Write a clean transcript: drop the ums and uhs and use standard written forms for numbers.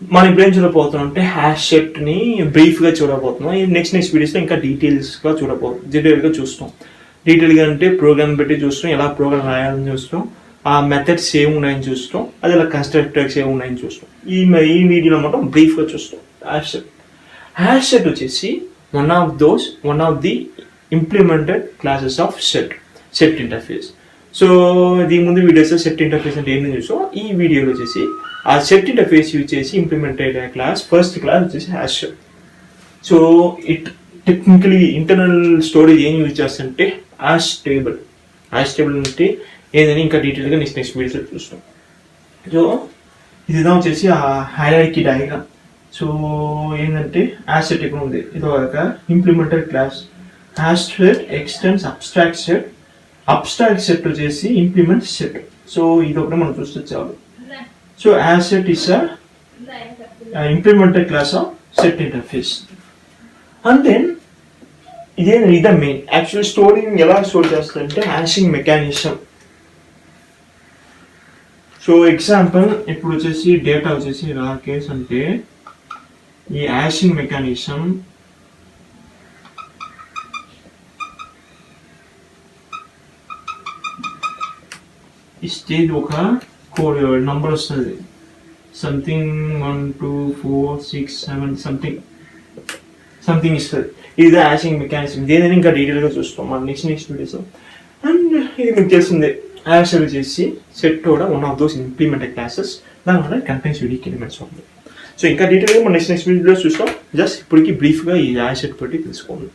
మనం ఇప్పుడు ఏం చూడబోతున్నాం అంటే HashSetని బ్రీఫ్గా చూడబోతున్నాం. ఈ నెక్స్ట్ వీడియోస్లో ఇంకా డీటెయిల్గా చూస్తాం. డీటెయిల్గా అంటే ప్రోగ్రామ్ పెట్టి చూస్తాం, ఎలా ప్రోగ్రామ్ రాయాలని చూస్తాం, ఆ మెథడ్స్ ఏమి ఉన్నాయని చూస్తాం, అది ఇలా కన్స్ట్రక్టర్స్ ఏమి ఉన్నాయని చూస్తాం. ఈ వీడియోలో మాత్రం బ్రీఫ్గా చూస్తాం. HashSet వచ్చేసి one of the implemented classes of set interface. So దీని ముందు వీడియోస్ సెట్ ఇంటర్ఫేస్ అంటే ఏంటని చూస్తాం. ఈ వీడియోలో వచ్చేసి ఆ సెట్ ఇంటర్ఫేస్ యూజ్ చేసి ఇంప్లిమెంటెడ్ క్లాస్, ఫస్ట్ క్లాస్ వచ్చేసి HashSet. So it technically internal storage ఏం యూజ్ చేస్తుంటే హ్యాష్ టేబుల్ అంటే ఏంటని ఇంకా డీటెయిల్గా నెక్స్ట్ వీడియోస్లో చూస్తాం. సో ఇదిదా వచ్చేసి ఆ హైరార్కీ డయాగ్రామ్. సో ఏంటంటే HashSet ఇక్కడ ఉంది, ఇది ఒక implemented class. HashSet extends AbstractSet వచ్చేసి ఇంప్లిమెంట్ సెట్. సో ఇది ఒకటి మనం చూస్తే చాలు. So HashSet is a implemented class of set interface. And then ఇదే మెయిన్ యాక్చువల్ స్టోరింగ్ ఎలా స్టోర్ చేస్తారంటే హ్యాషింగ్ మెకానిజం. సో ఎగ్జాంపుల్ ఇప్పుడు వచ్చేసి డేటా వచ్చేసి రాకేష్ అంటే ఈ హ్యాషింగ్ మెకానిజం ఇస్తే ఒక కోడ్ నంబర్ వస్తుంది, సంథింగ్ 1 2 4 6 7 సంథింగ్ ఇస్తుంది. ఇది హ్యాషింగ్ మెకానిజం. దేని ఇంకా డీటెయిల్గా చూస్తాం మన నెక్స్ట్ వీడియోస్. అండ్ ఇది మీకు తెలిసిందే, HashSet వచ్చేసి సెట్ కూడా one of those implemented classes, దానివల్ల కంటెంట్స్ యూనిక్ ఎలిమెంట్స్ ఉంటుంది. సో ఇంకా డీటెయిల్గా మన నెక్స్ట్ వీడియోస్ చూస్తాం. జస్ట్ ఇప్పటికి బ్రీఫ్గా ఈ HashSet పెట్టి తెలుసుకోండి.